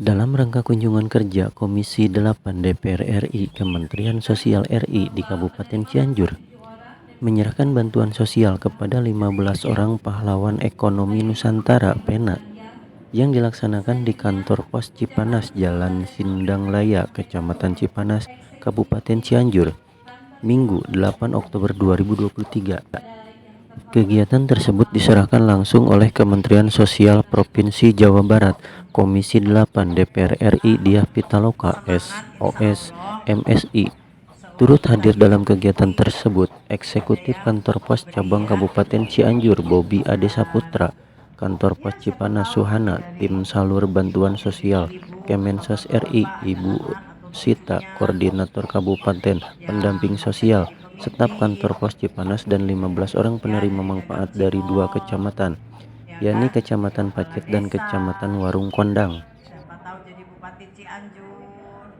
Dalam rangka kunjungan kerja Komisi 8 DPR RI, Kementerian Sosial RI di Kabupaten Cianjur menyerahkan bantuan sosial kepada 15 orang pahlawan ekonomi Nusantara (PENA) yang dilaksanakan di kantor pos Cipanas, Jalan Sindang Laya, Kecamatan Cipanas, Kabupaten Cianjur, Minggu 8 Oktober 2023. Kegiatan tersebut diserahkan langsung oleh Kementerian Sosial Provinsi Jawa Barat, Komisi 8 DPR RI Diah Pitaloka, SOS, MSI. Turut hadir dalam kegiatan tersebut Eksekutif Kantor Pos Cabang Kabupaten Cianjur Bobi Ade Saputra, Kantor Pos Cipanas Suhana, Tim Salur Bantuan Sosial Kemensos RI Ibu Sita, Koordinator Kabupaten Pendamping Sosial, staf Kantor Pos Cipanas, dan 15 orang penerima manfaat dari 2 kecamatan, yakni Kecamatan Pacet dan Kecamatan Warung Kondang. Siapa tahu jadi Bupati Cianjur,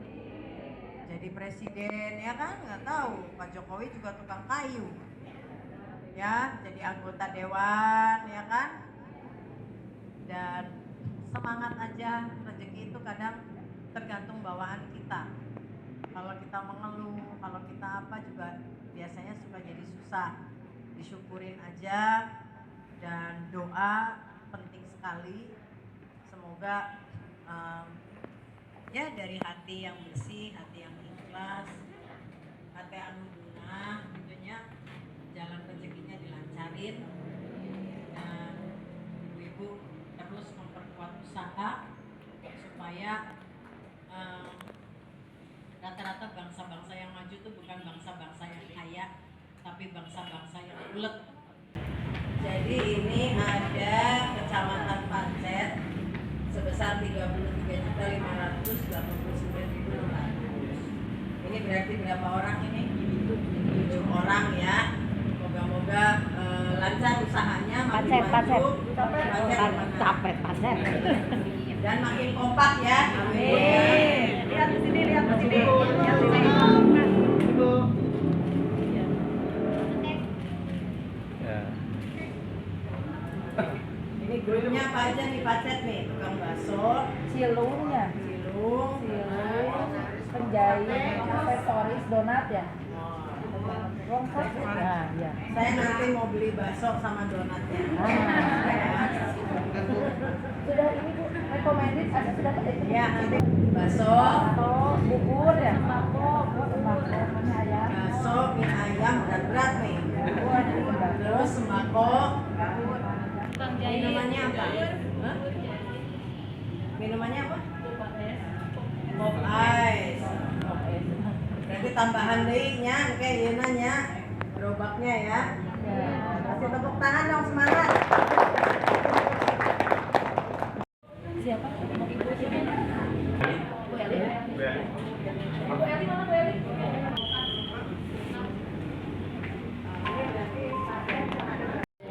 jadi presiden, ya kan? Nggak tahu, Pak Jokowi juga tukang kayu, ya, jadi anggota dewan, ya kan? Dan semangat aja, rezeki itu kadang tergantung bawaan kita. Kalau kita mengeluh, kalau kita apa juga biasanya suka jadi susah. Disyukurin aja, dan doa penting sekali. Semoga ya dari hati yang bersih, hati yang ikhlas, hati anu dunah, tentunya jalan rezekinya dilancarin, dan ibu-ibu terus memperkuat usaha supaya rata-rata bangsa-bangsa yang maju itu bukan bangsa-bangsa yang kaya, tapi bangsa-bangsa yang ulet. Jadi ini ada Kecamatan Pacet sebesar 33.589.600. Ini berarti berapa orang ini? 7 orang ya. Moga-moga lancar usahanya, makin maju, Pacet. dan makin kompak ya. Amin. Lihat di sini, lihat di sini. Ini grupnya apa aja nih Pacet nih? Tukang bakso, Cilung, penjahit, aksesoris, donat ya. Nah, ya. Saya nanti mau beli bakso sama donatnya. Sudah ini Bu, recommended ada sudah ada itu. Ya, nanti bakso, Bubur ya. Mie ayam. bakso, mie ayam berat-berat nih. Terus sembako. Minumannya apa? Hah? Minumannya apa? Pop ice. Berarti tambahan deh-nya kayak yeunanya gerobaknya ya. Kasih tepuk tangan dong, semangat. Siapa? Bu Eli. Bu Eli mana Bu Eli?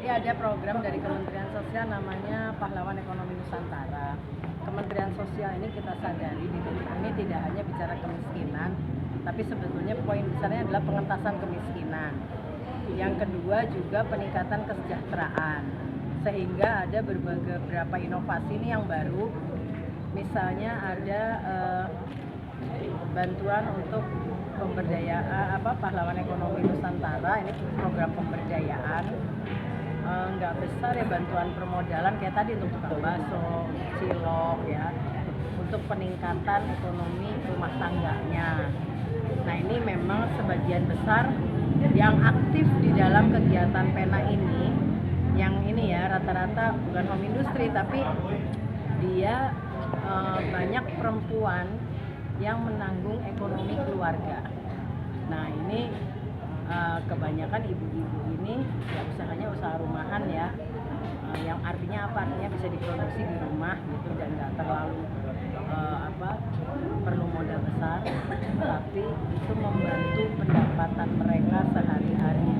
Jadi ada program dari Kementerian Sosial namanya Pahlawan Ekonomi Nusantara. Kementerian Sosial ini kita sadari di titik ini tidak hanya bicara kemiskinan, tapi sebetulnya poin besarnya adalah pengentasan kemiskinan. Yang kedua juga peningkatan kesejahteraan, sehingga ada beberapa inovasi ini yang baru. Misalnya ada bantuan untuk pemberdayaan pahlawan ekonomi Nusantara. Ini program pemberdayaan, nggak besar ya, bantuan permodalan kayak tadi untuk tukang bakso, cilok ya, untuk peningkatan ekonomi rumah tangganya. Nah ini memang sebagian besar yang aktif di dalam kegiatan PENA ini, yang ini ya rata-rata bukan home industry, tapi dia banyak perempuan yang menanggung ekonomi keluarga. Nah ini kebanyakan ibu-ibu ini ya usahanya usaha rumahan ya, yang artinya apa? Artinya bisa diproduksi di rumah gitu, dan nggak terlalu perlu modal besar, tapi itu membantu pendapatan mereka sehari-hari.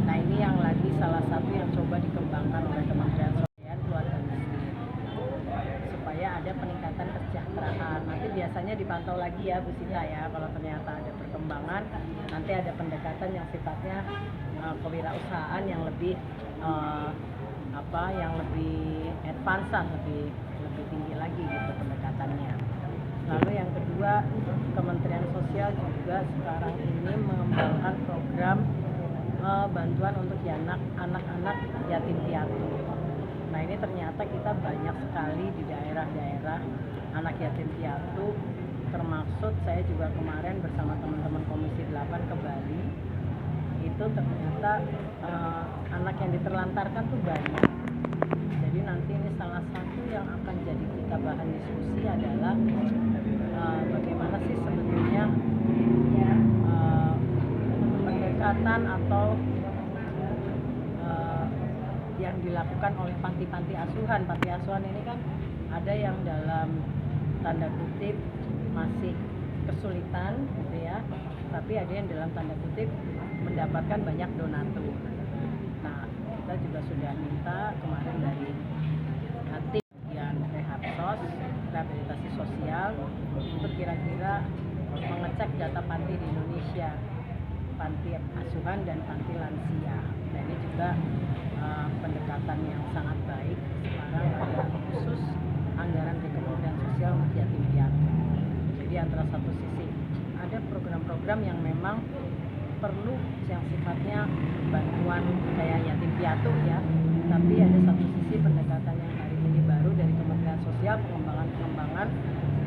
Nah ini yang lagi salah satu yang coba dikembangkan oleh Kementerian Sosial keluarga miskin, supaya ada peningkatan kesejahteraan. Nanti biasanya dipantau lagi ya Bu Sita ya, kalau ternyata ada perkembangan, nanti ada pendekatan yang sifatnya kewirausahaan yang lebih yang lebih advance, lebih tinggi lagi gitu pendekatannya. Lalu yang kedua, Kementerian Sosial juga sekarang ini mengembangkan program bantuan untuk anak-anak yatim piatu. Nah ini ternyata kita banyak sekali di daerah-daerah anak yatim piatu, termaksud saya juga kemarin bersama teman-teman Komisi 8 ke Bali. Itu ternyata anak yang diterlantarkan tuh banyak. Jadi nanti ini salah satu yang akan jadi kita bahan diskusi adalah bagaimana sih sebetulnya pendekatan atau yang dilakukan oleh panti-panti asuhan. Panti asuhan ini kan ada yang dalam tanda kutip masih kesulitan gitu ya, tapi ada yang dalam tanda kutip mendapatkan banyak donatur. Nah kita juga sudah minta kemarin dari tim yang rehabilitasi sosial untuk kira-kira mengecek data panti di Indonesia, panti asuhan dan panti lansia. Nah ini juga pendekatan yang sangat baik. Sekarang ada khusus anggaran di Kementerian Sosial untuk yatim piatu. Jadi antara satu sisi ada program-program yang memang perlu yang sifatnya bantuan kayak yatim piatu ya, tapi ada satu sisi pendekatan yang hari ini baru dari Kementerian Sosial, pengembangan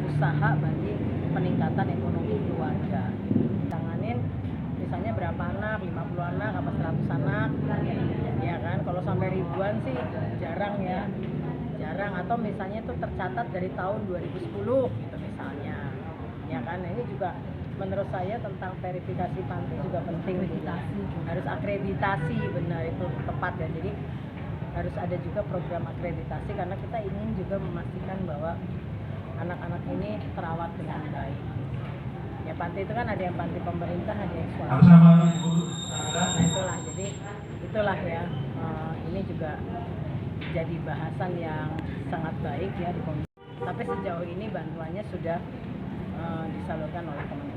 usaha bagi peningkatan ekonomi keluarga. Tanganin misalnya berapa anak, 50 anak, apa 100 anak, ya kan, kalau sampai ribuan sih jarang ya, atau misalnya itu tercatat dari tahun 2010 gitu misalnya, ya kan. Nah, ini juga menurut saya tentang verifikasi panti juga penting, harus akreditasi, benar itu tepat ya. Jadi harus ada juga program akreditasi karena kita ingin juga memastikan bahwa anak-anak ini terawat dengan baik. Ya panti itu kan ada yang panti pemerintah, ada yang swasta. Nah itulah ya, ini juga jadi bahasan yang sangat baik ya di komisi. Tapi sejauh ini bantuannya sudah disalurkan oleh Kementerian.